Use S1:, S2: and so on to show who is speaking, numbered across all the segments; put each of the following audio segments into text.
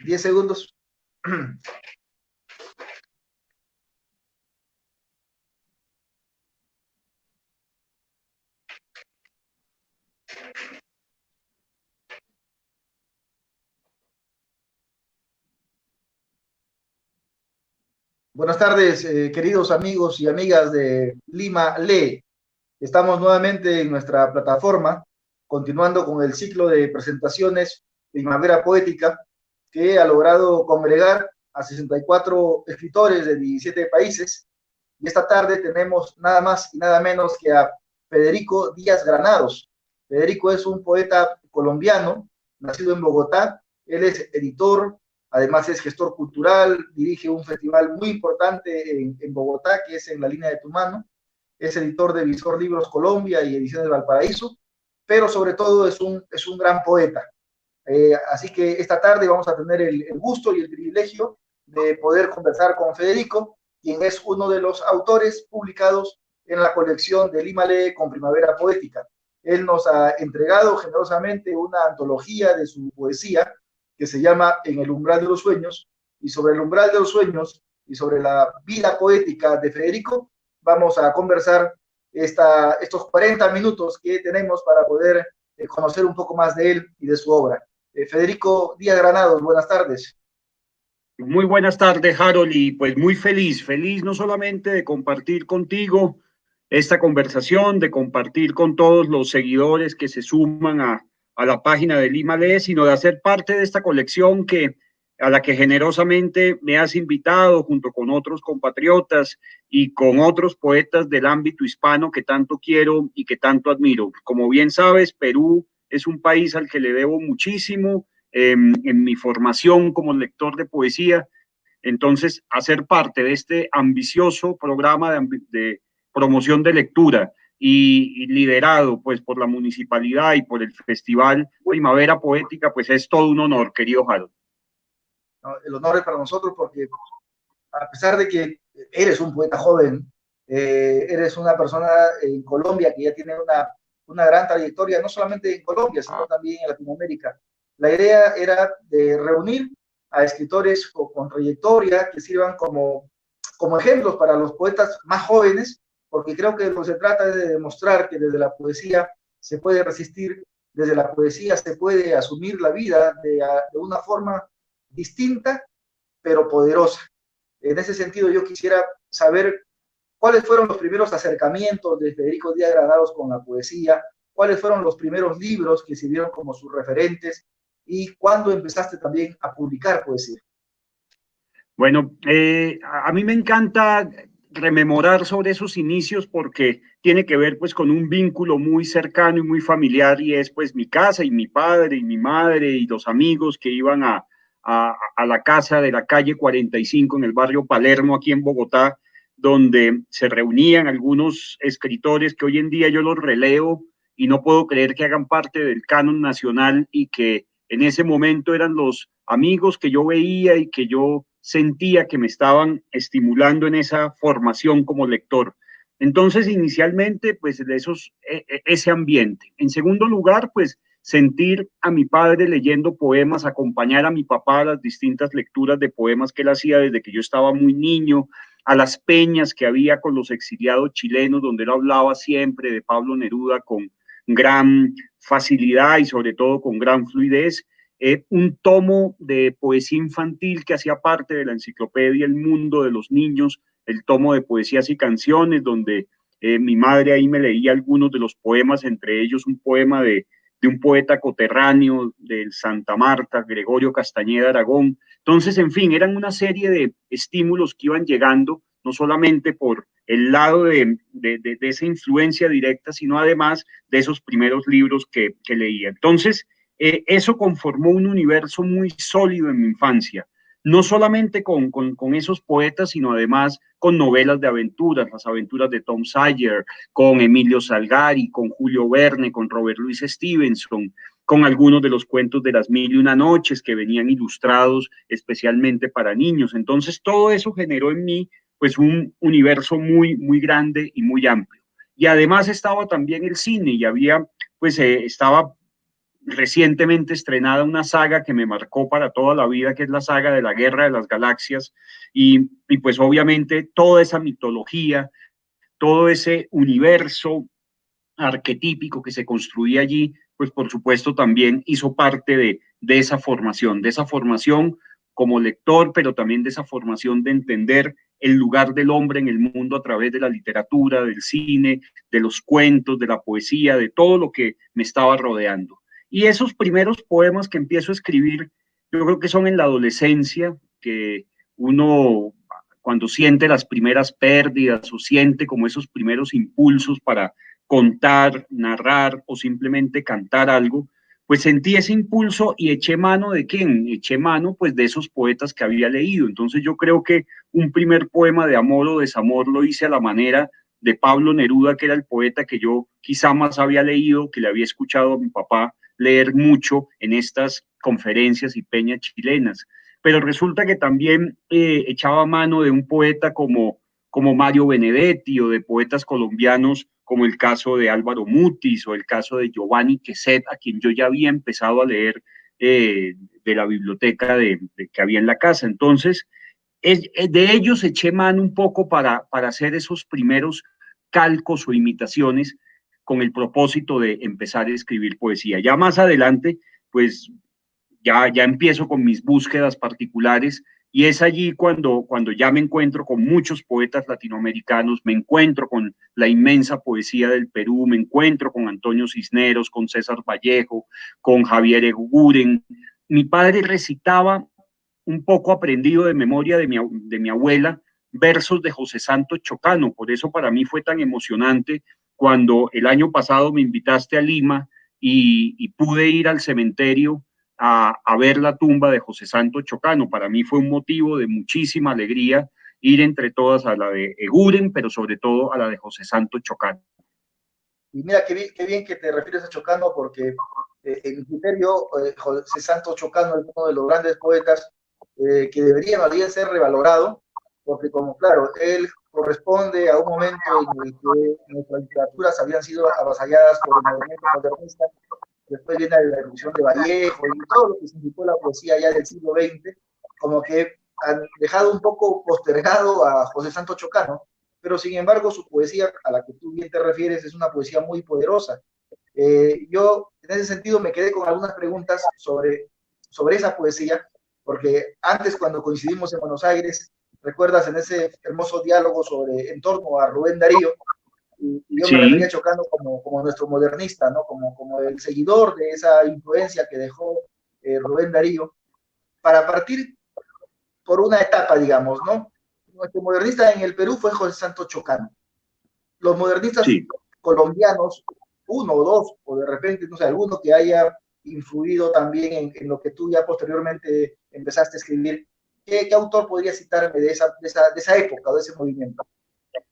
S1: 10 segundos. Buenas tardes, queridos amigos y amigas de Lima Lee. Estamos nuevamente en nuestra plataforma, continuando con el ciclo de presentaciones Primavera Poética, que ha logrado congregar a 64 escritores de 17 países. Y esta tarde tenemos nada más y nada menos que a Federico Díaz Granados. Federico es un poeta colombiano, nacido en Bogotá. Él es editor, además es gestor cultural, dirige un festival muy importante en Bogotá, que es En la Línea de tu Mano. Es editor de Visor Libros Colombia y Ediciones Valparaíso, pero sobre todo es un gran poeta. Así que esta tarde vamos a tener el gusto y el privilegio de poder conversar con Federico, quien es uno de los autores publicados en la colección de Lima Lee con Primavera Poética. Él nos ha entregado generosamente una antología de su poesía que se llama En el umbral de los sueños, y sobre el umbral de los sueños y sobre la vida poética de Federico vamos a conversar estos 40 minutos que tenemos para poder conocer un poco más de él y de su obra. Federico Díaz Granados, buenas tardes.
S2: Muy buenas tardes, Harold, y pues muy feliz no solamente de compartir contigo esta conversación, de compartir con todos los seguidores que se suman a la página de Lima Lee, sino de hacer parte de esta colección a la que generosamente me has invitado junto con otros compatriotas y con otros poetas del ámbito hispano que tanto quiero y que tanto admiro. Como bien sabes, Perú es un país al que le debo muchísimo en mi formación como lector de poesía. Entonces, hacer parte de este ambicioso programa de promoción de lectura y liderado pues por la municipalidad y por el Festival Primavera Poética, pues es todo un honor, querido Harold.
S1: No, el honor es para nosotros porque a pesar de que eres un poeta joven, eres una persona en Colombia que ya tiene una gran trayectoria, no solamente en Colombia, sino también en Latinoamérica. La idea era de reunir a escritores con trayectoria que sirvan como ejemplos para los poetas más jóvenes, porque creo que lo que se trata es de demostrar que desde la poesía se puede resistir, desde la poesía se puede asumir la vida de una forma distinta, pero poderosa. En ese sentido, yo quisiera saber cuáles fueron los primeros acercamientos de Federico Díaz Granados con la poesía, cuáles fueron los primeros libros que sirvieron como sus referentes y cuándo empezaste también a publicar poesía.
S2: Bueno, a mí me encanta rememorar sobre esos inicios porque tiene que ver pues con un vínculo muy cercano y muy familiar y es pues mi casa y mi padre y mi madre y los amigos que iban a la casa de la calle 45 en el barrio Palermo aquí en Bogotá, donde se reunían algunos escritores que hoy en día yo los releo y no puedo creer que hagan parte del canon nacional y que en ese momento eran los amigos que yo veía y que yo sentía que me estaban estimulando en esa formación como lector. Entonces, inicialmente, pues ese ambiente. En segundo lugar, pues sentir a mi padre leyendo poemas, acompañar a mi papá a las distintas lecturas de poemas que él hacía desde que yo estaba muy niño, a las peñas que había con los exiliados chilenos, donde él hablaba siempre de Pablo Neruda con gran facilidad y sobre todo con gran fluidez. Un tomo de poesía infantil que hacía parte de la enciclopedia El Mundo de los Niños, el tomo de poesías y canciones, donde mi madre ahí me leía algunos de los poemas, entre ellos un poema de un poeta coterráneo del Santa Marta, Gregorio Castañeda Aragón. Entonces, en fin, eran una serie de estímulos que iban llegando, no solamente por el lado de esa influencia directa, sino además de esos primeros libros que leía. Entonces, eso conformó un universo muy sólido en mi infancia, no solamente con esos poetas, sino además con novelas de aventuras, las aventuras de Tom Sawyer, con Emilio Salgari, con Julio Verne, con Robert Louis Stevenson, con algunos de los cuentos de las mil y una noches que venían ilustrados especialmente para niños. Entonces todo eso generó en mí pues un universo muy grande y muy amplio. Y además estaba también el cine y había, pues estaba recientemente estrenada una saga que me marcó para toda la vida, que es la saga de la Guerra de las Galaxias, y pues obviamente toda esa mitología, todo ese universo arquetípico que se construía allí, pues por supuesto también hizo parte de esa formación como lector, pero también de esa formación de entender el lugar del hombre en el mundo a través de la literatura, del cine, de los cuentos, de la poesía, de todo lo que me estaba rodeando. Y esos primeros poemas que empiezo a escribir, yo creo que son en la adolescencia, que uno cuando siente las primeras pérdidas o siente como esos primeros impulsos para contar, narrar o simplemente cantar algo, pues sentí ese impulso y eché mano de quién, eché mano pues de esos poetas que había leído. Entonces yo creo que un primer poema de amor o desamor lo hice a la manera de Pablo Neruda, que era el poeta que yo quizá más había leído, que le había escuchado a mi papá leer mucho en estas conferencias y peñas chilenas. Pero resulta que también echaba mano de un poeta como Mario Benedetti o de poetas colombianos como el caso de Álvaro Mutis o el caso de Giovanni Queset, a quien yo ya había empezado a leer de la biblioteca que había en la casa. Entonces, de ellos eché mano un poco para hacer esos primeros calcos o imitaciones con el propósito de empezar a escribir poesía. Ya más adelante, pues ya empiezo con mis búsquedas particulares y es allí cuando ya me encuentro con muchos poetas latinoamericanos, me encuentro con la inmensa poesía del Perú, me encuentro con Antonio Cisneros, con César Vallejo, con Javier Eguren. Mi padre recitaba un poco aprendido de memoria de mi abuela versos de José Santos Chocano, por eso para mí fue tan emocionante cuando el año pasado me invitaste a Lima y pude ir al cementerio a ver la tumba de José Santos Chocano. Para mí fue un motivo de muchísima alegría ir entre todas a la de Eguren, pero sobre todo a la de José Santos Chocano.
S1: Y mira, qué bien que te refieres a Chocano, porque en mi criterio, José Santos Chocano es uno de los grandes poetas que debería más bien ser revalorado, porque como claro, él corresponde a un momento en el que nuestras literaturas habían sido avasalladas por el movimiento modernista. Después viene la erupción de Vallejo y todo lo que significó la poesía ya del siglo XX, como que han dejado un poco postergado a José Santos Chocano, pero sin embargo su poesía, a la que tú bien te refieres, es una poesía muy poderosa. Yo en ese sentido me quedé con algunas preguntas sobre esa poesía, porque antes cuando coincidimos en Buenos Aires, recuerdas en ese hermoso diálogo en torno a Rubén Darío, y yo me refería a
S2: Sí,
S1: Chocano como nuestro modernista, ¿no? Como el seguidor de esa influencia que dejó Rubén Darío, para partir por una etapa, digamos, ¿no? Nuestro modernista en el Perú fue José Santos Chocano. Los modernistas
S2: sí.
S1: colombianos, uno o dos, o de repente, no sé, alguno que haya influido también en lo que tú ya posteriormente empezaste a escribir, ¿qué autor podría citarme de esa época, o de ese movimiento?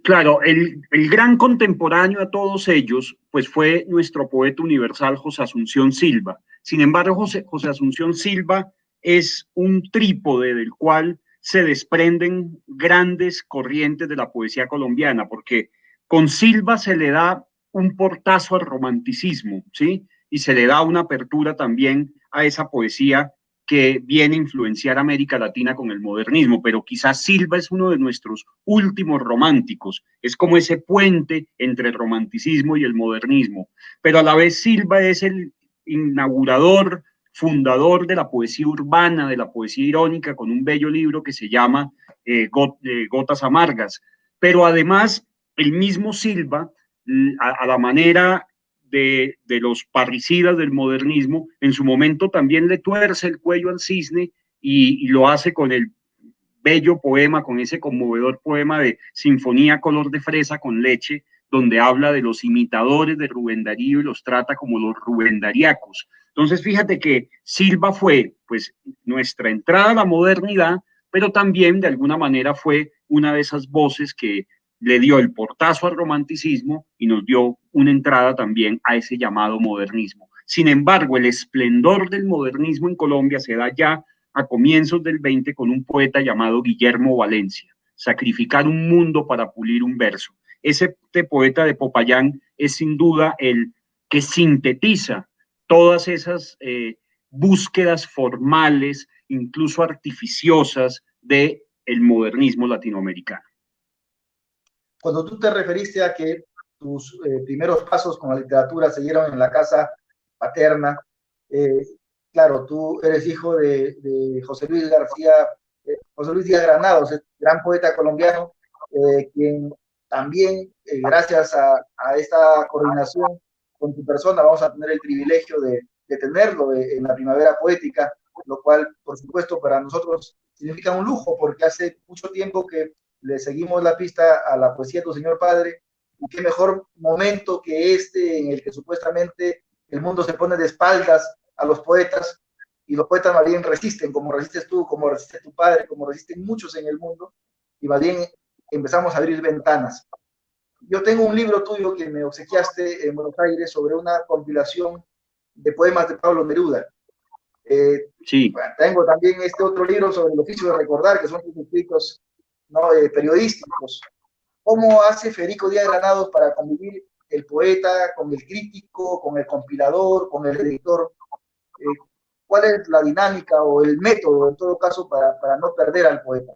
S2: Claro, el gran contemporáneo a todos ellos, pues fue nuestro poeta universal José Asunción Silva. Sin embargo, José Asunción Silva es un trípode del cual se desprenden grandes corrientes de la poesía colombiana, porque con Silva se le da un portazo al romanticismo, ¿sí? Y se le da una apertura también a esa poesía que viene a influenciar a América Latina con el modernismo, pero quizás Silva es uno de nuestros últimos románticos, es como ese puente entre el romanticismo y el modernismo, pero a la vez Silva es el inaugurador, fundador de la poesía urbana, de la poesía irónica, con un bello libro que se llama Gotas Amargas, pero además el mismo Silva, a la manera los parricidas del modernismo, en su momento también le tuerce el cuello al cisne y lo hace con el bello poema, con ese conmovedor poema de Sinfonía color de fresa con leche, donde habla de los imitadores de Rubén Darío y los trata como los rubendariacos. Entonces, fíjate que Silva fue, pues, nuestra entrada a la modernidad, pero también de alguna manera fue una de esas voces que le dio el portazo al romanticismo y nos dio una entrada también a ese llamado modernismo. Sin embargo, el esplendor del modernismo en Colombia se da ya a comienzos del 20 con un poeta llamado Guillermo Valencia, Sacrificar un mundo para pulir un verso. Ese poeta de Popayán es sin duda el que sintetiza todas esas búsquedas formales, incluso artificiosas, del modernismo latinoamericano.
S1: Cuando tú te referiste a que tus primeros pasos con la literatura se dieron en la casa paterna, claro, tú eres hijo de José Luis García, José Luis Díaz Granados, gran poeta colombiano, quien también, gracias a esta coordinación con tu persona, vamos a tener el privilegio de tenerlo en la Primavera Poética, lo cual, por supuesto, para nosotros significa un lujo, porque hace mucho tiempo que le seguimos la pista a la poesía de tu señor padre, y qué mejor momento que este en el que supuestamente el mundo se pone de espaldas a los poetas, y los poetas más bien resisten, como resistes tú, como resiste tu padre, como resisten muchos en el mundo, y más bien empezamos a abrir ventanas. Yo tengo un libro tuyo que me obsequiaste en Buenos Aires sobre una compilación de poemas de Pablo Neruda.
S2: Sí.
S1: Bueno, tengo también este otro libro sobre el oficio de recordar, que son sus escritos, ¿no? Periodísticos. ¿Cómo hace Federico Díaz Granados para convivir el poeta con el crítico, con el compilador, con el editor? ¿Cuál es la dinámica o el método, en todo caso, para no perder al poeta?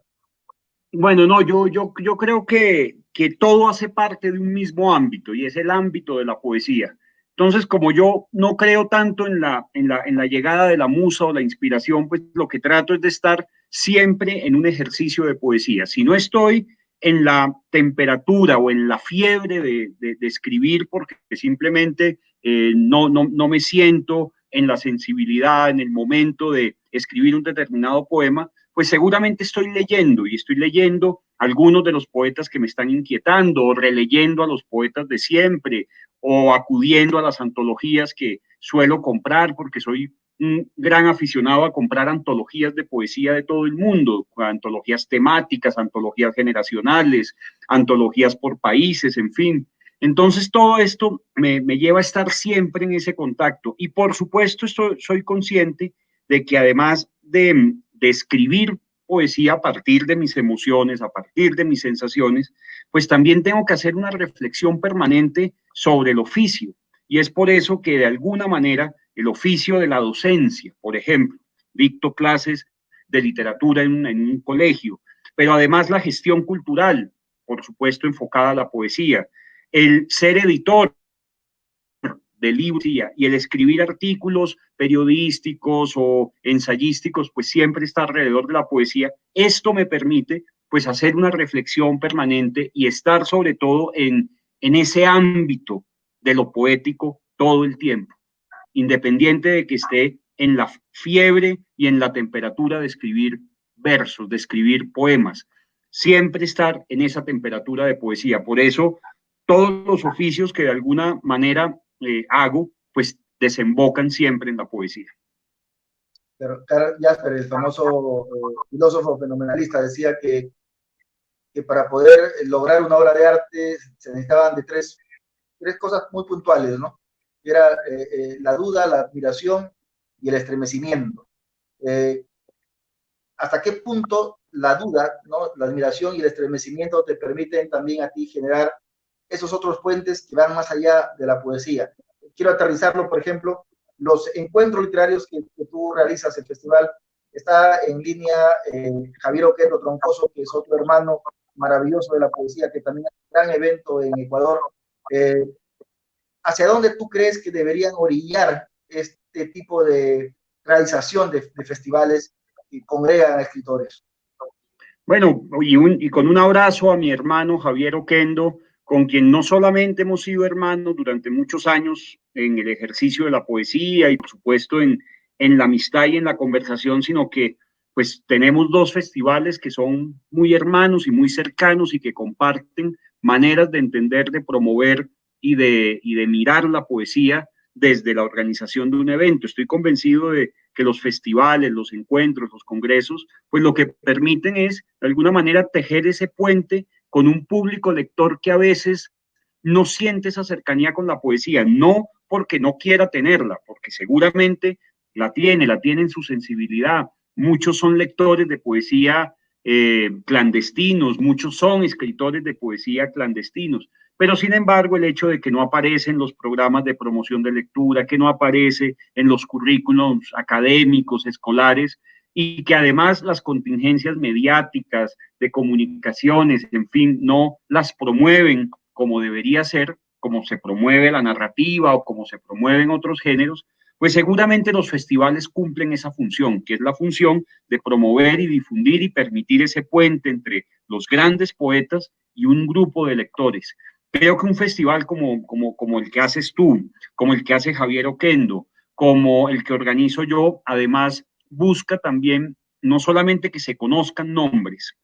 S2: Bueno, no, yo creo que todo hace parte de un mismo ámbito y es el ámbito de la poesía. Entonces, como yo no creo tanto en la llegada de la musa o la inspiración, pues lo que trato es de estar siempre en un ejercicio de poesía. Si no estoy en la temperatura o en la fiebre de escribir porque simplemente no me siento en la sensibilidad, en el momento de escribir un determinado poema, pues seguramente estoy leyendo algunos de los poetas que me están inquietando, o releyendo a los poetas de siempre, o acudiendo a las antologías que suelo comprar, porque soy un gran aficionado a comprar antologías de poesía de todo el mundo, antologías temáticas, antologías generacionales, antologías por países, en fin. Entonces todo esto me lleva a estar siempre en ese contacto y por supuesto soy consciente de que además de escribir poesía a partir de mis emociones, a partir de mis sensaciones, pues también tengo que hacer una reflexión permanente sobre el oficio. Y es por eso que de alguna manera el oficio de la docencia, por ejemplo, dicto clases de literatura en un colegio, pero además la gestión cultural, por supuesto enfocada a la poesía, el ser editor de libros y el escribir artículos periodísticos o ensayísticos, pues siempre está alrededor de la poesía. Esto me permite pues hacer una reflexión permanente y estar sobre todo en ese ámbito de lo poético todo el tiempo, independiente de que esté en la fiebre y en la temperatura de escribir versos, de escribir poemas, siempre estar en esa temperatura de poesía. Por eso todos los oficios que de alguna manera hago, pues desembocan siempre en la poesía.
S1: Pero Karl Jasper, el famoso filósofo fenomenalista, decía que para poder lograr una obra de arte se necesitaban de tres cosas muy puntuales, ¿no? Era la duda, la admiración y el estremecimiento. ¿Hasta qué punto la duda, ¿no? La admiración y el estremecimiento te permiten también a ti generar esos otros puentes que van más allá de la poesía? Quiero aterrizarlo, por ejemplo, los encuentros literarios que tú realizas, el festival, está en línea Javier Oquendo Troncoso, que es otro hermano maravilloso de la poesía, que también es un gran evento en Ecuador. ¿Hacia dónde tú crees que deberían orillar este tipo de realización de festivales que congregan a escritores?
S2: Bueno, y con un abrazo a mi hermano Javier Oquendo, con quien no solamente hemos sido hermanos durante muchos años en el ejercicio de la poesía y por supuesto en la amistad y en la conversación, sino que pues tenemos dos festivales que son muy hermanos y muy cercanos y que comparten maneras de entender, de promover y de mirar la poesía desde la organización de un evento. Estoy convencido de que los festivales, los encuentros, los congresos, pues lo que permiten es, de alguna manera, tejer ese puente con un público lector que a veces no siente esa cercanía con la poesía, no porque no quiera tenerla, porque seguramente la tiene en su sensibilidad. Muchos son lectores de poesía clandestinos, muchos son escritores de poesía clandestinos, pero sin embargo el hecho de que no aparece en los programas de promoción de lectura, que no aparece en los currículums académicos, escolares, y que además las contingencias mediáticas, de comunicaciones, en fin, no las promueven como debería ser, como se promueve la narrativa o como se promueven otros géneros, pues seguramente los festivales cumplen esa función, que es la función de promover y difundir y permitir ese puente entre los grandes poetas y un grupo de lectores. Creo que un festival como el que haces tú, como el que hace Javier Oquendo, como el que organizo yo, además busca también no solamente que se conozcan nombres,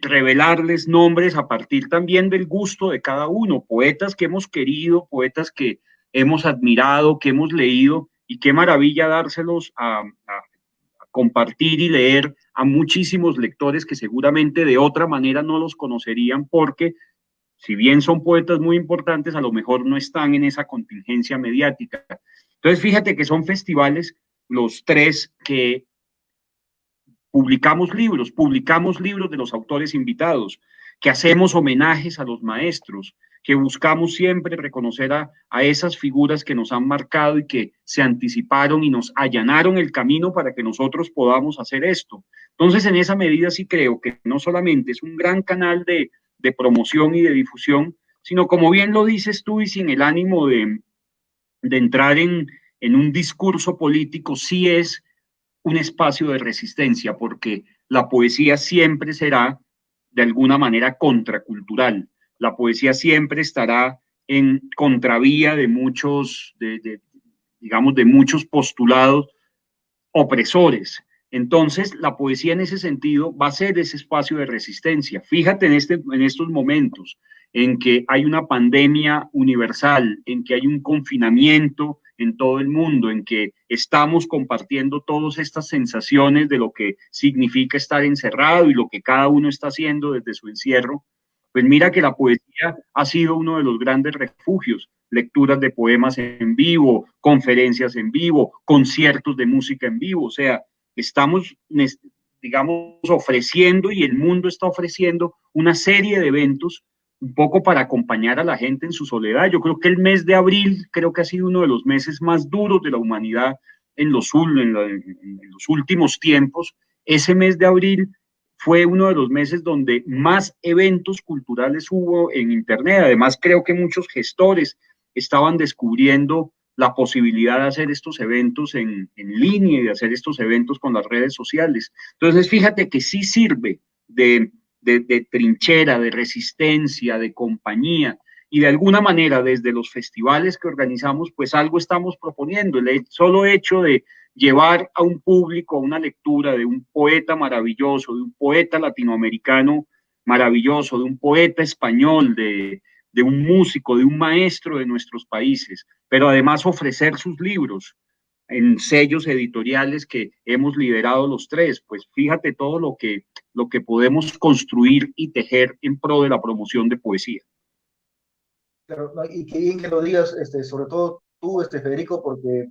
S2: revelarles nombres a partir también del gusto de cada uno, poetas que hemos querido, poetas que hemos admirado, que hemos leído, y qué maravilla dárselos a compartir y leer a muchísimos lectores que seguramente de otra manera no los conocerían porque si bien son poetas muy importantes, a lo mejor no están en esa contingencia mediática. Entonces, fíjate que son festivales los tres que publicamos libros de los autores invitados, que hacemos homenajes a los maestros, que buscamos siempre reconocer a esas figuras que nos han marcado y que se anticiparon y nos allanaron el camino para que nosotros podamos hacer esto. Entonces, en esa medida sí creo que no solamente es un gran canal de promoción y de difusión, sino como bien lo dices tú y sin el ánimo de entrar en un discurso político, sí es un espacio de resistencia, porque la poesía siempre será de alguna manera contracultural. La poesía siempre estará en contravía de muchos, digamos, de muchos postulados opresores. Entonces, la poesía en ese sentido va a ser ese espacio de resistencia. Fíjate en estos momentos en que hay una pandemia universal, en que hay un confinamiento en todo el mundo, en que estamos compartiendo todas estas sensaciones de lo que significa estar encerrado y lo que cada uno está haciendo desde su encierro. Pues mira que la poesía ha sido uno de los grandes refugios, lecturas de poemas en vivo, conferencias en vivo, conciertos de música en vivo, o sea, estamos, digamos, ofreciendo y el mundo está ofreciendo una serie de eventos un poco para acompañar a la gente en su soledad. Yo creo que el mes de abril creo que ha sido uno de los meses más duros de la humanidad en los últimos tiempos. Ese mes de abril fue uno de los meses donde más eventos culturales hubo en Internet. Además, creo que muchos gestores estaban descubriendo la posibilidad de hacer estos eventos en línea y de hacer estos eventos con las redes sociales. Entonces, fíjate que sí sirve de trinchera, de resistencia, de compañía, y de alguna manera desde los festivales que organizamos, pues algo estamos proponiendo. El solo hecho de llevar a un público a una lectura de un poeta maravilloso, de un poeta latinoamericano maravilloso, de un poeta español, de un músico, de un maestro de nuestros países, pero además ofrecer sus libros en sellos editoriales que hemos liderado los tres, pues fíjate todo lo que podemos construir y tejer en pro de la promoción de poesía.
S1: Pero, no, y qué bien que lo digas, sobre todo tú, Federico, porque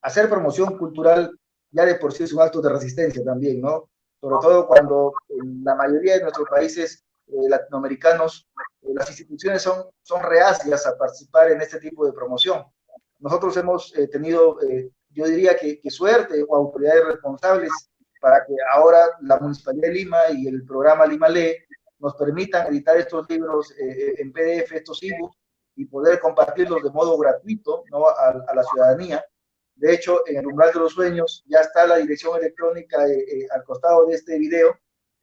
S1: hacer promoción cultural ya de por sí es un acto de resistencia también, ¿no? Sobre todo cuando en la mayoría de nuestros países latinoamericanos las instituciones son reacias a participar en este tipo de promoción. Nosotros hemos tenido, yo diría que suerte o autoridades responsables para que ahora la Municipalidad de Lima y el programa Lima Lee nos permitan editar estos libros en PDF, estos ebooks, y poder compartirlos de modo gratuito, ¿no?, a la ciudadanía. De hecho, en el umbral de los sueños ya está la dirección electrónica al costado de este video.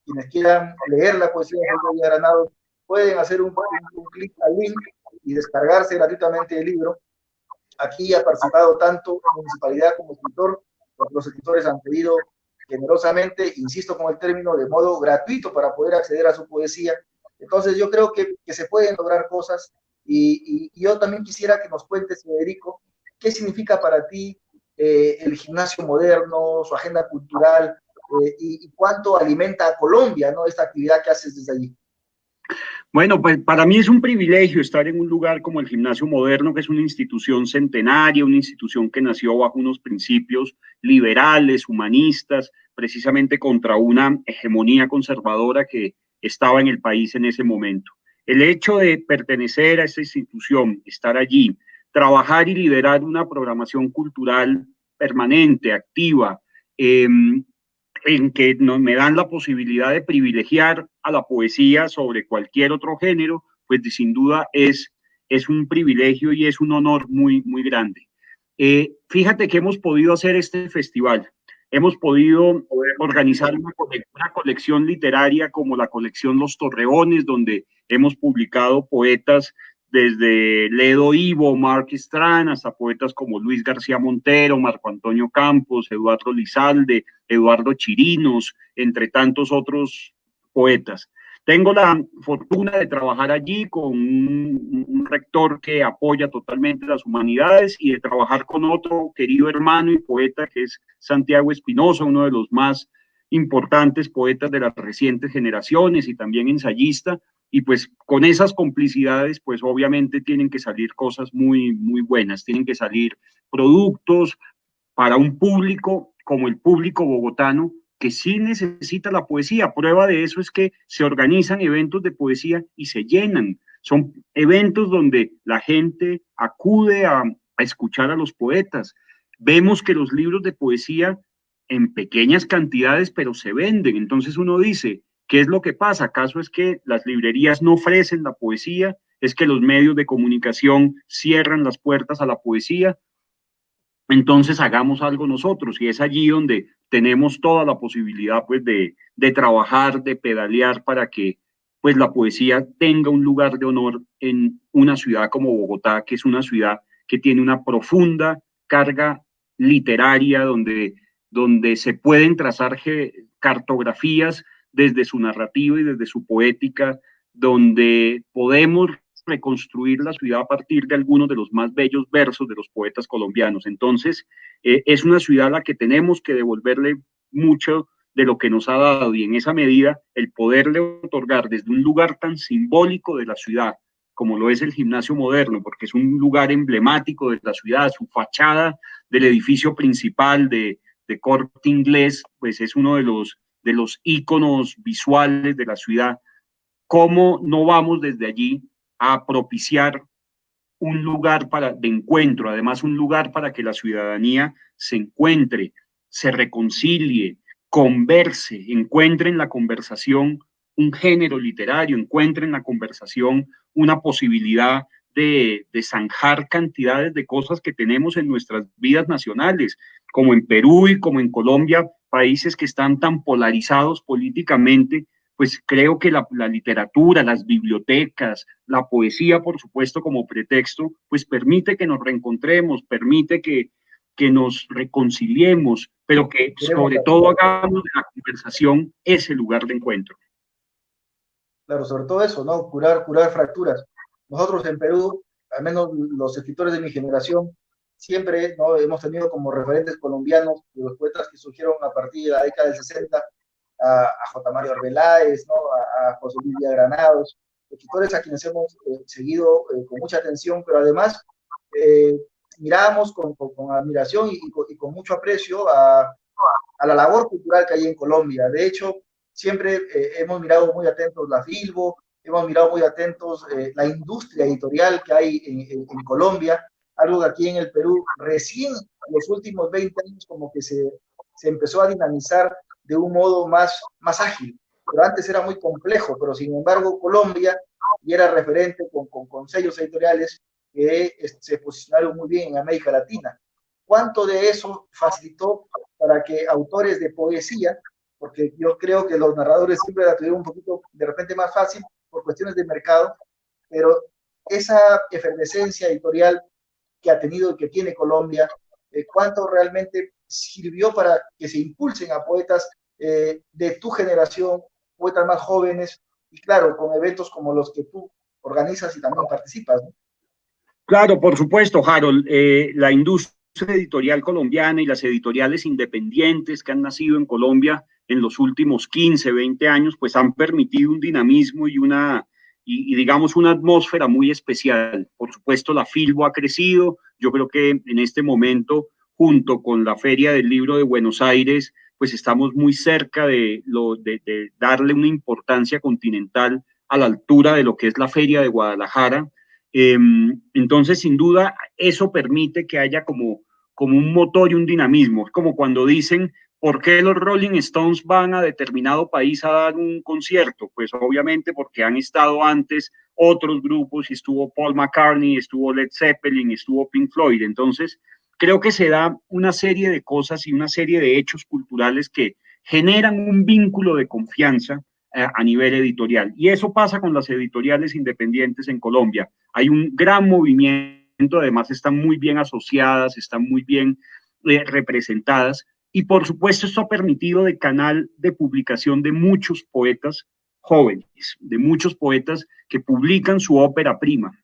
S1: Quienes quieran leer la poesía de Jorge Granados pueden hacer un clic al link y descargarse gratuitamente el libro. Aquí ha participado tanto municipalidad como escritor, porque los escritores han pedido generosamente, insisto con el término, de modo gratuito para poder acceder a su poesía. Entonces yo creo que se pueden lograr cosas y yo también quisiera que nos cuentes, Federico, qué significa para ti el gimnasio moderno, su agenda cultural y cuánto alimenta a Colombia, ¿no?, esta actividad que haces desde allí.
S2: Bueno, pues para mí es un privilegio estar en un lugar como el Gimnasio Moderno, que es una institución centenaria, una institución que nació bajo unos principios liberales, humanistas, precisamente contra una hegemonía conservadora que estaba en el país en ese momento. El hecho de pertenecer a esta institución, estar allí, trabajar y liderar una programación cultural permanente, activa, en que me dan la posibilidad de privilegiar a la poesía sobre cualquier otro género, pues sin duda es un privilegio y es un honor muy, muy grande. Fíjate que hemos podido hacer este festival, hemos podido organizar una colección literaria como la colección Los Torreones, donde hemos publicado poetas desde Ledo Ivo, Mark Strand, hasta poetas como Luis García Montero, Marco Antonio Campos, Eduardo Lizalde, Eduardo Chirinos, entre tantos otros poetas. Tengo la fortuna de trabajar allí con un rector que apoya totalmente las humanidades y de trabajar con otro querido hermano y poeta que es Santiago Espinosa, uno de los más importantes poetas de las recientes generaciones y también ensayista. Y pues con esas complicidades, pues obviamente tienen que salir cosas muy, muy buenas, tienen que salir productos para un público como el público bogotano, que sí necesita la poesía. Prueba de eso es que se organizan eventos de poesía y se llenan. Son eventos donde la gente acude a escuchar a los poetas. Vemos que los libros de poesía en pequeñas cantidades, pero se venden. Entonces uno dice, ¿qué es lo que pasa? ¿Acaso es que las librerías no ofrecen la poesía? ¿Es que los medios de comunicación cierran las puertas a la poesía? Entonces hagamos algo nosotros, y es allí donde tenemos toda la posibilidad pues de trabajar, de pedalear para que pues la poesía tenga un lugar de honor en una ciudad como Bogotá, que es una ciudad que tiene una profunda carga literaria donde se pueden trazar cartografías desde su narrativa y desde su poética, donde podemos reconstruir la ciudad a partir de algunos de los más bellos versos de los poetas colombianos. Entonces, es una ciudad a la que tenemos que devolverle mucho de lo que nos ha dado, y en esa medida el poderle otorgar desde un lugar tan simbólico de la ciudad como lo es el Gimnasio Moderno, porque es un lugar emblemático de la ciudad, su fachada del edificio principal de Corte Inglés, pues es uno de los íconos visuales de la ciudad. ¿Cómo no vamos desde allí a propiciar un lugar de encuentro, además un lugar para que la ciudadanía se encuentre, se reconcilie, converse, encuentre en la conversación un género literario, encuentre en la conversación una posibilidad de zanjar cantidades de cosas que tenemos en nuestras vidas nacionales, como en Perú y como en Colombia, países que están tan polarizados políticamente? Pues creo que la literatura, las bibliotecas, la poesía, por supuesto, como pretexto, pues permite que nos reencontremos, permite que nos reconciliemos, pero que sobre todo hagamos de la conversación ese lugar de encuentro.
S1: Claro, sobre todo eso, ¿no? Curar fracturas. Nosotros en Perú, al menos los escritores de mi generación, siempre, ¿no?, hemos tenido como referentes colombianos los poetas que surgieron a partir de la década del 60, a J. Mario Arbeláez, ¿no?, a José Luis Granados, escritores a quienes hemos seguido con mucha atención, pero además miramos con admiración y con mucho aprecio a la labor cultural que hay en Colombia. De hecho, siempre hemos mirado muy atentos la Filbo, hemos mirado muy atentos la industria editorial que hay en Colombia, algo que aquí en el Perú recién en los últimos 20 años como que se empezó a dinamizar de un modo más ágil, pero antes era muy complejo, pero sin embargo Colombia y era referente con sellos editoriales que se posicionaron muy bien en América Latina. ¿Cuánto de eso facilitó para que autores de poesía, porque yo creo que los narradores siempre la tuvieron un poquito de repente más fácil por cuestiones de mercado, pero esa efervescencia editorial que ha tenido y que tiene Colombia, cuánto realmente sirvió para que se impulsen a poetas de tu generación, poetas más jóvenes, y claro, con eventos como los que tú organizas y también participas, ¿no?
S2: Claro, por supuesto, Harold. La industria editorial colombiana y las editoriales independientes que han nacido en Colombia en los últimos 15, 20 años, pues han permitido un dinamismo y digamos una atmósfera muy especial. Por supuesto, la Filbo ha crecido. Yo creo que en este momento, junto con la Feria del Libro de Buenos Aires, pues estamos muy cerca de darle una importancia continental a la altura de lo que es la Feria de Guadalajara. Entonces, sin duda, eso permite que haya como un motor y un dinamismo. Es como cuando dicen, ¿por qué los Rolling Stones van a determinado país a dar un concierto? Pues obviamente porque han estado antes otros grupos, y estuvo Paul McCartney, estuvo Led Zeppelin, estuvo Pink Floyd. Entonces, creo que se da una serie de cosas y una serie de hechos culturales que generan un vínculo de confianza a nivel editorial. Y eso pasa con las editoriales independientes en Colombia. Hay un gran movimiento, además están muy bien asociadas, están muy bien representadas, y por supuesto esto ha permitido de canal de publicación de muchos poetas jóvenes, de muchos poetas que publican su ópera prima.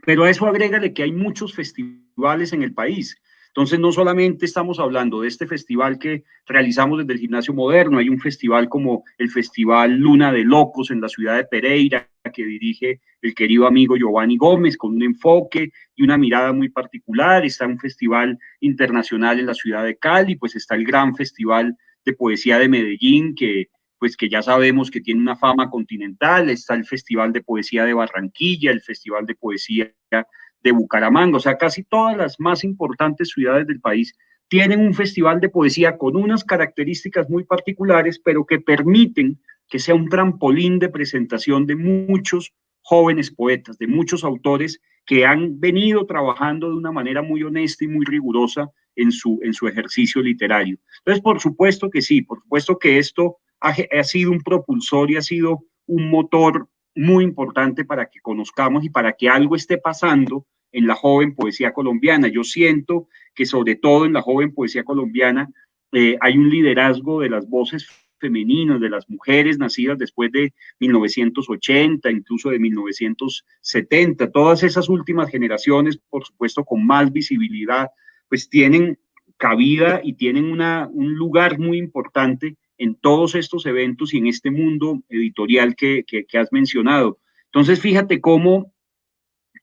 S2: Pero a eso agrégale que hay muchos festivales en el país. Entonces, no solamente estamos hablando de este festival que realizamos desde el Gimnasio Moderno, hay un festival como el Festival Luna de Locos en la ciudad de Pereira, que dirige el querido amigo Giovanni Gómez, con un enfoque y una mirada muy particular. Está un festival internacional en la ciudad de Cali, pues está el gran Festival de Poesía de Medellín, que ya sabemos que tiene una fama continental. Está el Festival de Poesía de Barranquilla, el Festival de Poesía de Bucaramanga. O sea, casi todas las más importantes ciudades del país tienen un festival de poesía con unas características muy particulares, pero que permiten que sea un trampolín de presentación de muchos jóvenes poetas, de muchos autores que han venido trabajando de una manera muy honesta y muy rigurosa en su ejercicio literario. Entonces, por supuesto que sí, por supuesto que esto ha sido un propulsor y ha sido un motor muy importante para que conozcamos y para que algo esté pasando en la joven poesía colombiana. Yo siento que sobre todo en la joven poesía colombiana hay un liderazgo de las voces femeninas, de las mujeres nacidas después de 1980, incluso de 1970. Todas esas últimas generaciones, por supuesto, con más visibilidad, pues tienen cabida y tienen un lugar muy importante en todos estos eventos y en este mundo editorial que has mencionado. Entonces, fíjate cómo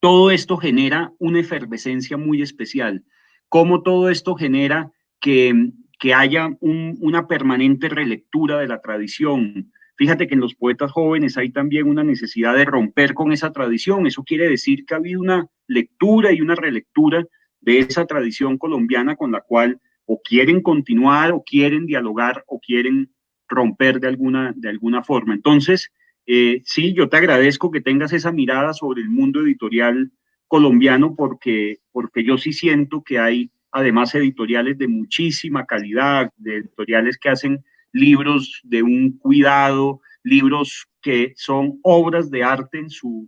S2: todo esto genera una efervescencia muy especial, cómo todo esto genera que haya una permanente relectura de la tradición. Fíjate que en los poetas jóvenes hay también una necesidad de romper con esa tradición. Eso quiere decir que ha habido una lectura y una relectura de esa tradición colombiana con la cual o quieren continuar o quieren dialogar o quieren romper de alguna forma. Entonces, sí, yo te agradezco que tengas esa mirada sobre el mundo editorial colombiano porque yo sí siento que hay además editoriales de muchísima calidad, de editoriales que hacen libros de un cuidado, libros que son obras de arte en su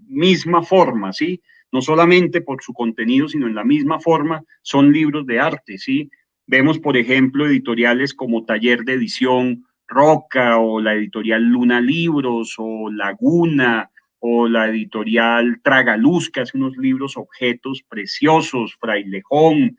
S2: misma forma, ¿sí? No solamente por su contenido, sino en la misma forma son libros de arte, ¿sí? Vemos, por ejemplo, editoriales como Taller de Edición Roca, o la editorial Luna Libros, o Laguna, o la editorial Tragaluz, que hace unos libros objetos preciosos, Frailejón.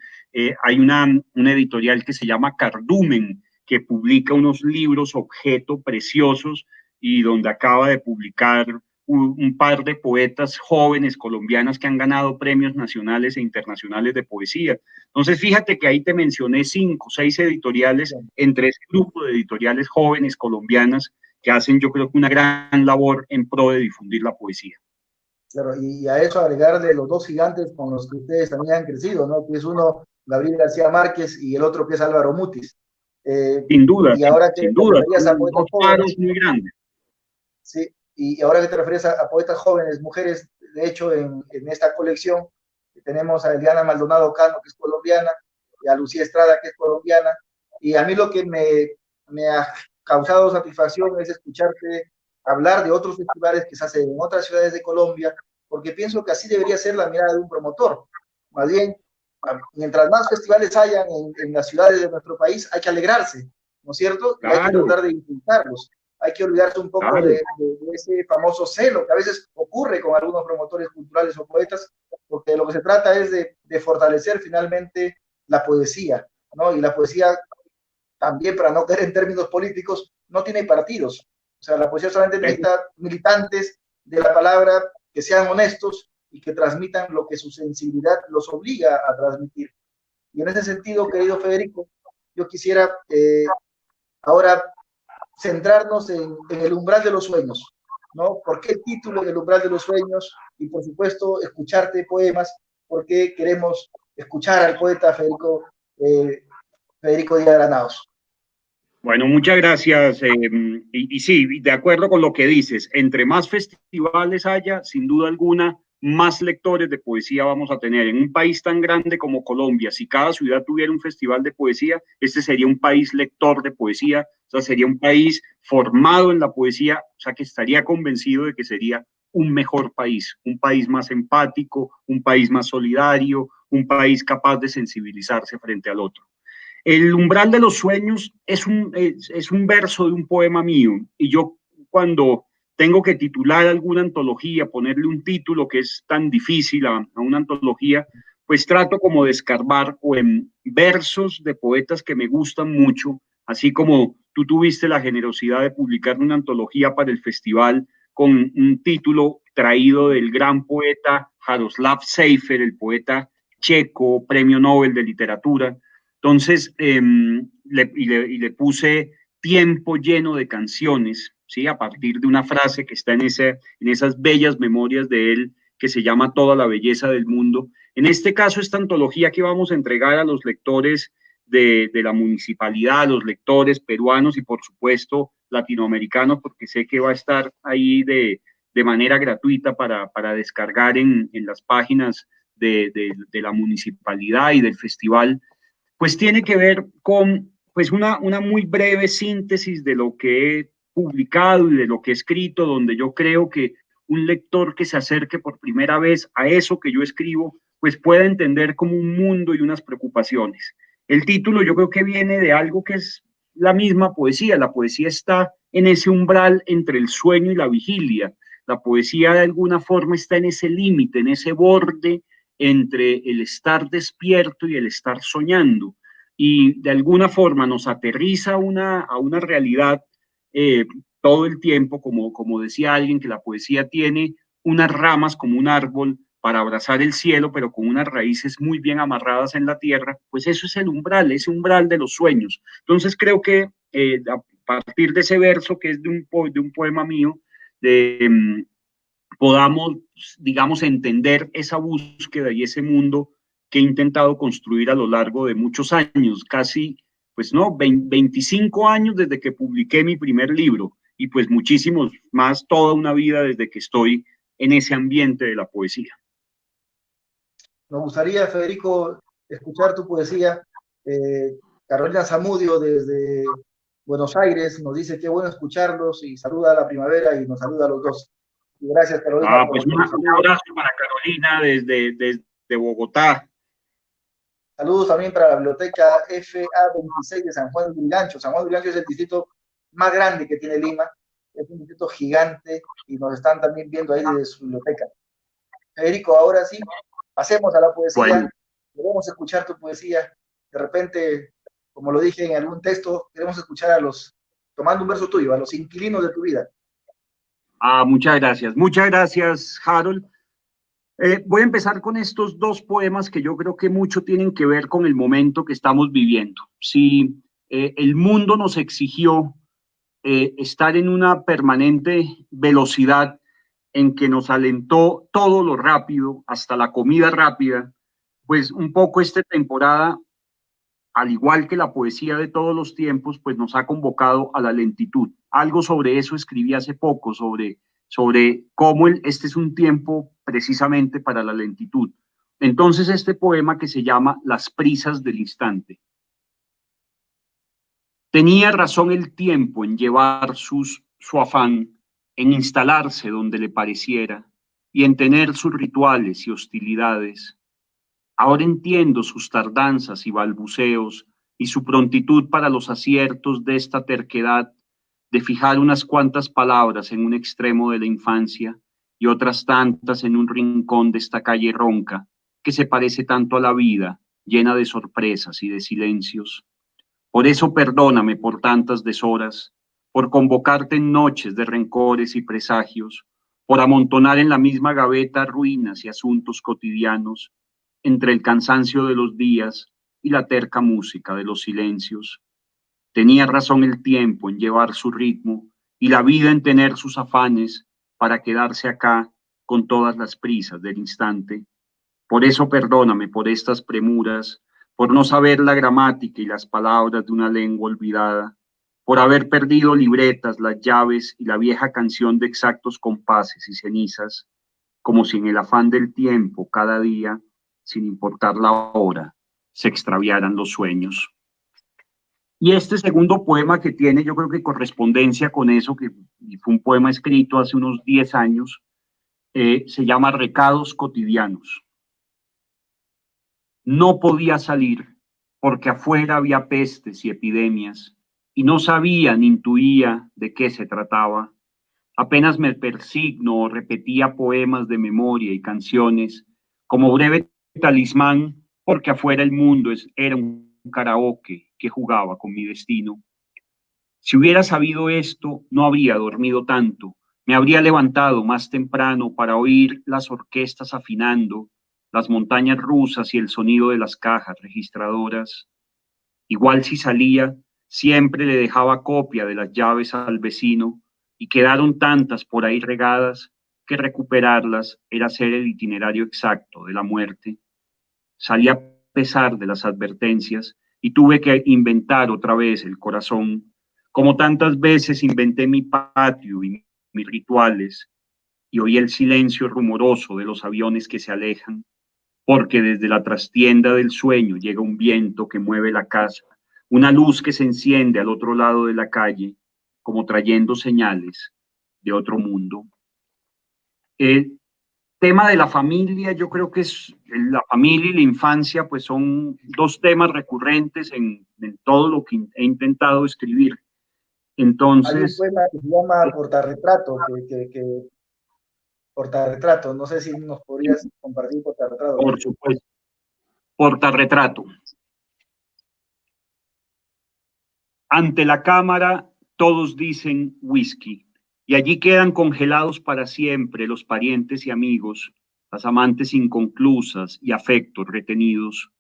S2: Hay una editorial que se llama Cardumen, que publica unos libros objeto preciosos, y donde acaba de publicar un par de poetas jóvenes colombianas que han ganado premios nacionales e internacionales de poesía. Entonces, fíjate que ahí te mencioné 5 o 6 editoriales entre ese grupo de editoriales jóvenes colombianas que hacen, yo creo que una gran labor en pro de difundir la poesía.
S1: Claro, y a eso agregarle los dos gigantes con los que ustedes también han crecido, ¿no? Que es uno, Gabriel García Márquez, y el otro que es Álvaro Mutis.
S2: Sin duda,
S1: Y ahora que
S2: sin
S1: te
S2: duda,
S1: referías a
S2: son
S1: poetas
S2: dos paros
S1: jóvenes,
S2: muy grandes.
S1: sí, y ahora que te refieres a poetas jóvenes, mujeres, de hecho, en esta colección tenemos a Eliana Maldonado Cano, que es colombiana, y a Lucía Estrada, que es colombiana, y a mí lo que me ha causado satisfacción es escucharte hablar de otros festivales que se hacen en otras ciudades de Colombia, porque pienso que así debería ser la mirada de un promotor. Más bien, mientras más festivales hayan en las ciudades de nuestro país, hay que alegrarse, ¿no es cierto? Y hay que
S2: Claro,
S1: tratar de impulsarlos. Hay que olvidarse un poco
S2: claro.
S1: de ese famoso celo que a veces ocurre con algunos promotores culturales o poetas, porque lo que se trata es de fortalecer finalmente la poesía, ¿no? Y la poesía también, para no caer en términos políticos, no tiene partidos. O sea, la poesía solamente necesita militantes de la palabra que sean honestos y que transmitan lo que su sensibilidad los obliga a transmitir. Y en ese sentido, querido Federico, yo quisiera ahora centrarnos en el umbral de los sueños. ¿no? ¿Por qué el título en el umbral de los sueños? Y por supuesto, escucharte poemas, porque queremos escuchar al poeta Federico Díaz Granados.
S2: Bueno, muchas gracias. Y sí, de acuerdo con lo que dices, entre más festivales haya, sin duda alguna, más lectores de poesía vamos a tener. En un país tan grande como Colombia, si cada ciudad tuviera un festival de poesía, este sería un país lector de poesía, o sea, sería un país formado en la poesía, o sea, que estaría convencido de que sería un mejor país, un país más empático, un país más solidario, un país capaz de sensibilizarse frente al otro. El umbral de los sueños es un verso de un poema mío y yo cuando tengo que titular alguna antología, ponerle un título que es tan difícil a una antología, pues trato como de escarbar o en versos de poetas que me gustan mucho, así como tú tuviste la generosidad de publicar una antología para el festival con un título traído del gran poeta Jaroslav Seifert, el poeta checo, premio Nobel de literatura. Entonces, le puse tiempo lleno de canciones, ¿sí? A partir de una frase que está en esas bellas memorias de él, que se llama Toda la belleza del mundo. En este caso, esta antología que vamos a entregar a los lectores de la municipalidad, a los lectores peruanos y, por supuesto, latinoamericanos, porque sé que va a estar ahí de manera gratuita para descargar en las páginas de la municipalidad y del festival, pues tiene que ver con pues una muy breve síntesis de lo que he publicado y de lo que he escrito, donde yo creo que un lector que se acerque por primera vez a eso que yo escribo, pues pueda entender como un mundo y unas preocupaciones. El título yo creo que viene de algo que es la misma poesía. La poesía está en ese umbral entre el sueño y la vigilia. La poesía de alguna forma está en ese límite, en ese borde entre el estar despierto y el estar soñando. Y de alguna forma nos aterriza a una realidad eh, todo el tiempo, como decía alguien, que la poesía tiene unas ramas como un árbol para abrazar el cielo, pero con unas raíces muy bien amarradas en la tierra, pues eso es el umbral, ese umbral de los sueños. Entonces creo que a partir de ese verso, que es de un poema mío, de, podamos, digamos, entender esa búsqueda y ese mundo que he intentado construir a lo largo de muchos años, casi, pues no, 25 años desde que publiqué mi primer libro y pues muchísimos más, toda una vida desde que estoy en ese ambiente de la poesía.
S1: Nos gustaría, Federico, escuchar tu poesía. Carolina Zamudio desde Buenos Aires nos dice qué bueno escucharlos y saluda a la primavera y nos saluda a los dos. Y gracias, Carolina,
S2: Pues
S1: por el
S2: un
S1: saludo.
S2: abrazo para Carolina desde Bogotá.
S1: Saludos también para la biblioteca FA26 de San Juan de Lurigancho. San Juan de Lurigancho es el distrito más grande que tiene Lima. Es un distrito gigante y nos están también viendo ahí desde su biblioteca. Federico, ahora sí, pasemos a la
S2: Bueno,
S1: poesía. Queremos escuchar tu poesía. De repente, como lo dije en algún texto, queremos escuchar a los, tomando un verso tuyo, a los inquilinos de tu vida.
S2: muchas gracias. Muchas gracias, Harold. Voy a empezar con estos dos poemas que yo creo que mucho tienen que ver con el momento que estamos viviendo. Si el mundo nos exigió estar en una permanente velocidad en que nos alentó todo lo rápido, hasta la comida rápida, pues un poco esta temporada, al igual que la poesía de todos los tiempos, pues nos ha convocado a la lentitud. Algo sobre eso escribí hace poco, sobre cómo este es un tiempo precisamente para la lentitud. Entonces, este poema que se llama Las prisas del instante. Tenía razón el tiempo en llevar su afán, en instalarse donde le pareciera y en tener sus rituales y hostilidades. Ahora entiendo sus tardanzas y balbuceos y su prontitud para los aciertos de esta terquedad de fijar unas cuantas palabras en un extremo de la infancia y otras tantas en un rincón de esta calle ronca que se parece tanto a la vida, llena de sorpresas y de silencios. Por eso perdóname por tantas deshoras, por convocarte en noches de rencores y presagios, por amontonar en la misma gaveta ruinas y asuntos cotidianos, entre el cansancio de los días y la terca música de los silencios. Tenía razón el tiempo en llevar su ritmo y la vida en tener sus afanes, para quedarse acá con todas las prisas del instante. Por eso perdóname por estas premuras, por no saber la gramática y las palabras de una lengua olvidada, por haber perdido libretas, las llaves y la vieja canción de exactos compases y cenizas, como si en el afán del tiempo, cada día, sin importar la hora, se extraviaran los sueños. Y este segundo poema que tiene, yo creo que correspondencia con eso, que fue un poema escrito hace unos 10 años, se llama Recados cotidianos. No podía salir porque afuera había pestes y epidemias y no sabía ni intuía de qué se trataba. Apenas me persigno o repetía poemas de memoria y canciones como breve talismán porque afuera el mundo era un karaoke que jugaba con mi destino. Si hubiera sabido esto, no habría dormido tanto. Me habría levantado más temprano para oír las orquestas afinando, las montañas rusas y el sonido de las cajas registradoras. Igual si salía, siempre le dejaba copia de las llaves al vecino y quedaron tantas por ahí regadas que recuperarlas era hacer el itinerario exacto de la muerte. Salí a pesar de las advertencias y tuve que inventar otra vez el corazón, como tantas veces inventé mi patio y mis rituales y oí el silencio rumoroso de los aviones que se alejan, porque desde la trastienda del sueño llega un viento que mueve la casa, una luz que se enciende al otro lado de la calle, como trayendo señales de otro mundo. El tema de la familia, yo creo que es la familia y la infancia, pues son dos temas recurrentes en todo lo que he intentado escribir.
S1: Hay un
S2: Entonces,
S1: poema que se llama Portarretrato, Portarretrato, no sé si nos podrías compartir Portarretrato.
S2: por supuesto, portarretrato. Ante la cámara todos dicen whisky y allí quedan congelados para siempre los parientes y amigos, las amantes inconclusas y afectos retenidos.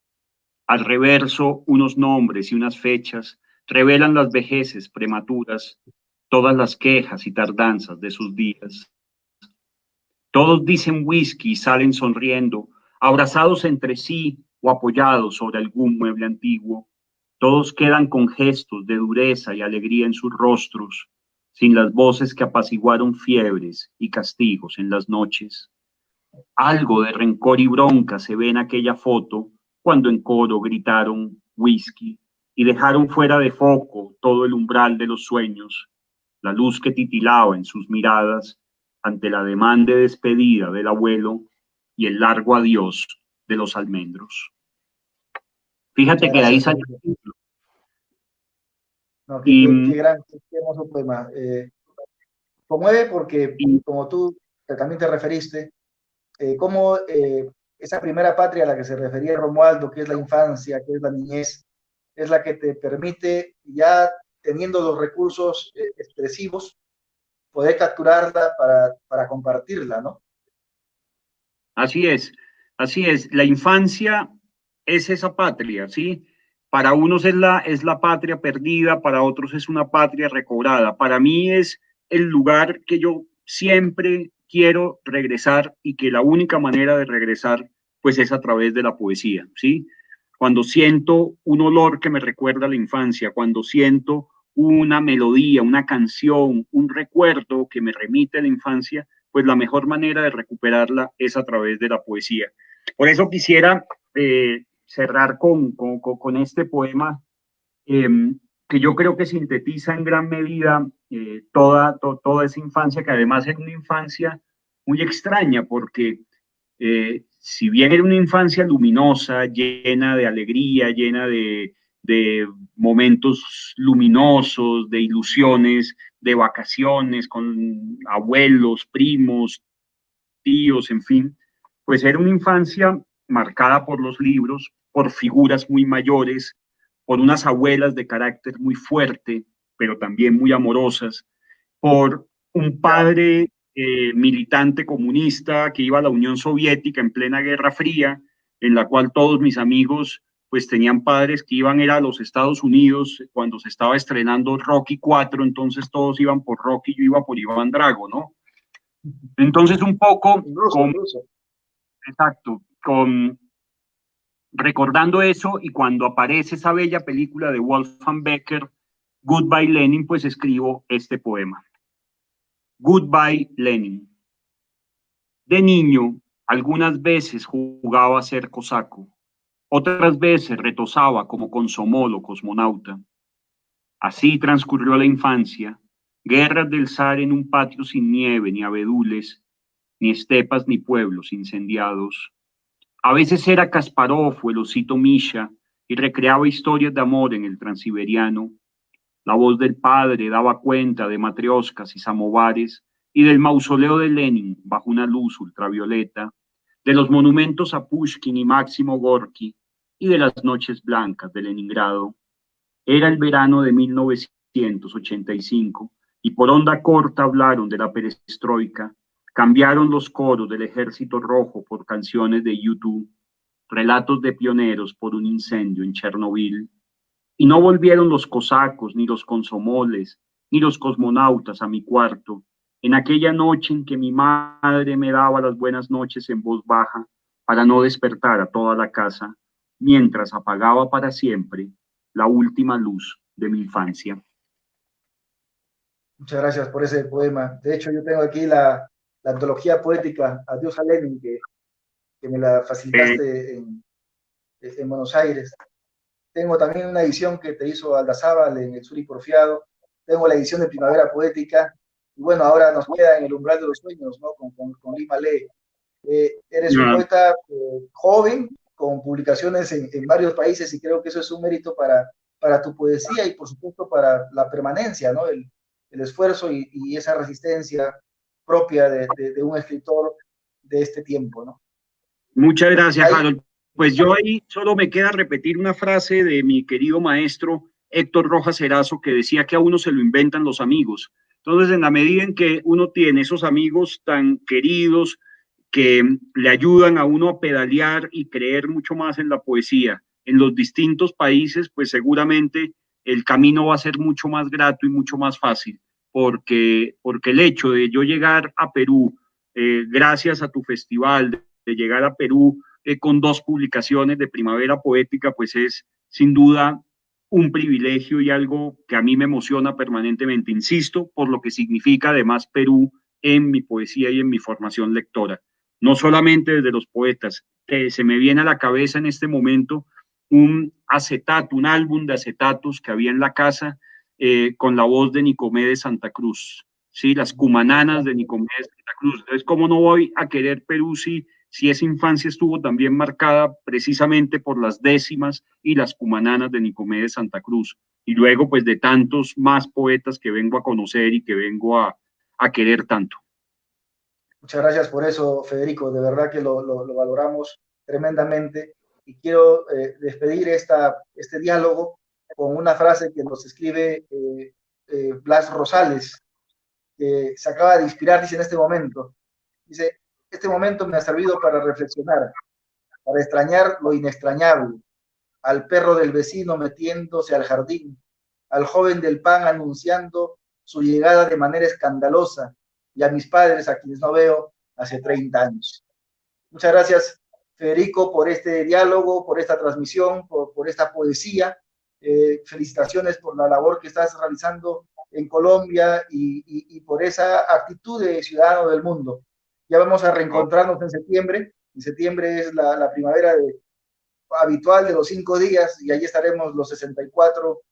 S2: Al reverso, unos nombres y unas fechas revelan las vejeces prematuras, todas las quejas y tardanzas de sus días. Todos dicen whisky y salen sonriendo, abrazados entre sí o apoyados sobre algún mueble antiguo. Todos quedan con gestos de dureza y alegría en sus rostros, sin las voces que apaciguaron fiebres y castigos en las noches. Algo de rencor y bronca se ve en aquella foto cuando en coro gritaron whisky y dejaron fuera de foco todo el umbral de los sueños, la luz que titilaba en sus miradas ante la demanda de despedida del abuelo y el largo adiós de los almendros. Fíjate
S1: Muchas
S2: que de ahí
S1: gracias,
S2: salió.
S1: Felipe. No,
S2: Y,
S1: qué gran, qué hermoso poema. Conmueve porque,
S2: y
S1: como tú también te referiste, cómo esa primera patria a la que se refería Romualdo, que es la infancia, que es la niñez, es la que te permite, ya teniendo los recursos expresivos, poder capturarla para compartirla, ¿no?
S2: así es, así es. La infancia es esa patria, ¿sí? Para unos es la patria perdida, para otros es una patria recobrada. Para mí es el lugar que yo siempre quiero regresar y que la única manera de regresar, pues es a través de la poesía, ¿sí? Cuando siento un olor que me recuerda a la infancia, cuando siento una melodía, una canción, un recuerdo que me remite a la infancia, pues la mejor manera de recuperarla es a través de la poesía. Por eso quisiera cerrar con este poema eh, que yo creo que sintetiza en gran medida toda esa infancia, que además es una infancia muy extraña, porque si bien era una infancia luminosa, llena de alegría, llena de momentos luminosos, de ilusiones, de vacaciones con abuelos, primos, tíos, en fin, pues era una infancia marcada por los libros, por figuras muy mayores, por unas abuelas de carácter muy fuerte, pero también muy amorosas, por un padre militante comunista que iba a la Unión Soviética en plena Guerra Fría, en la cual todos mis amigos pues tenían padres que iban era a los Estados Unidos cuando se estaba estrenando Rocky 4, entonces todos iban por Rocky, yo iba por Iván Drago, ¿no? Entonces, un poco
S1: En ruso, en ruso.
S2: exacto, recordando eso y cuando aparece esa bella película de Wolfgang Becker, Goodbye Lenin, pues escribo este poema. Goodbye Lenin. De niño, algunas veces jugaba a ser cosaco, otras veces retosaba como consomol o cosmonauta. Así transcurrió la infancia, guerras del zar en un patio sin nieve ni abedules, ni estepas ni pueblos incendiados. A veces era Kasparov o el osito Misha y recreaba historias de amor en el transiberiano. La voz del padre daba cuenta de matrioscas y samovares y del mausoleo de Lenin bajo una luz ultravioleta, de los monumentos a Pushkin y Máximo Gorki y de las noches blancas de Leningrado. Era el verano de 1985 y por onda corta hablaron de la perestroika, cambiaron los coros del Ejército Rojo por canciones de YouTube, relatos de pioneros por un incendio en Chernobyl, y no volvieron los cosacos, ni los consomoles, ni los cosmonautas a mi cuarto, en aquella noche en que mi madre me daba las buenas noches en voz baja para no despertar a toda la casa, mientras apagaba para siempre la última luz de mi infancia.
S1: Muchas gracias por ese poema. De hecho, yo tengo aquí la antología poética Adiós a Lenin, que me la
S2: Eh,
S1: facilitaste en Buenos Aires. Tengo también una edición que te hizo Aldazábal en el Suri Porfiado. Tengo la edición de Primavera Poética. Y bueno, ahora nos queda en el umbral de los sueños, ¿no? Con Lima Lee. Eres un poeta joven, con publicaciones en varios países y creo que eso es un mérito para tu poesía y por supuesto para la permanencia, ¿no? El esfuerzo y esa resistencia propia de un escritor de este tiempo, ¿no?
S2: Muchas gracias,
S1: Ahí,
S2: Harold. Pues yo ahí solo me queda repetir una frase de mi querido maestro Héctor Rojas Erazo que decía que a uno se lo inventan los amigos. Entonces, en la medida en que uno tiene esos amigos tan queridos que le ayudan a uno a pedalear y creer mucho más en la poesía en los distintos países, pues seguramente el camino va a ser mucho más grato y mucho más fácil, porque el hecho de yo llegar a Perú, gracias a tu festival, de llegar a Perú con dos publicaciones de Primavera Poética, pues es sin duda un privilegio y algo que a mí me emociona permanentemente, insisto, por lo que significa además Perú en mi poesía y en mi formación lectora. No solamente desde los poetas, se me viene a la cabeza en este momento un acetato, un álbum de acetatos que había en la casa con la voz de Nicomé de Santa Cruz, ¿sí? Las cumananas de Nicomé de Santa Cruz. Entonces, ¿cómo no voy a querer Perú si esa infancia estuvo también marcada precisamente por las décimas y las cumananas de Nicomé de Santa Cruz? Y luego, pues, de tantos más poetas que vengo a conocer y que vengo a querer tanto.
S1: muchas gracias por eso, Federico. De verdad que lo valoramos tremendamente. Y quiero despedir este diálogo con una frase que nos escribe Blas Rosales, que se acaba de inspirar, dice en este momento. Dice, este momento me ha servido para reflexionar, para extrañar lo inextrañable, al perro del vecino metiéndose al jardín, al joven del pan anunciando su llegada de manera escandalosa y a mis padres a quienes no veo hace 30 años. Muchas gracias, Federico, por este diálogo, por esta transmisión, por esta poesía. Felicitaciones por la labor que estás realizando en Colombia y por esa actitud de ciudadano del mundo. Ya vamos a reencontrarnos en septiembre. En septiembre es la primavera habitual de los 5 días y allí estaremos los 64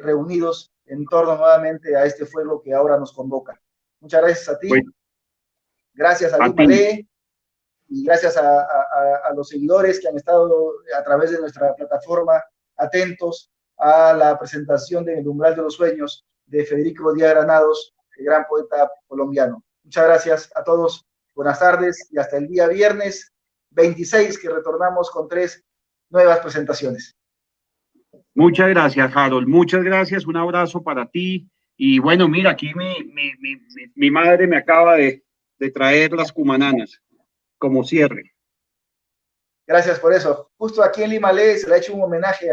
S1: reunidos en torno nuevamente a este fuego que ahora nos convoca. Muchas gracias a ti,
S2: Bueno,
S1: gracias a
S2: a
S1: Lima
S2: ti.
S1: Lee y gracias a los seguidores que han estado a través de nuestra plataforma atentos a la presentación de El Umbral de los Sueños de Federico Díaz Granados, el gran poeta colombiano. Muchas gracias a todos, buenas tardes y hasta el día viernes 26 que retornamos con 3 nuevas presentaciones.
S2: Muchas gracias, Harold. Muchas gracias. Un abrazo para ti. Y bueno, mira, aquí mi madre me acaba de traer las cumananas como cierre.
S1: Gracias por eso. Justo aquí en Lima Lee se le ha hecho un homenaje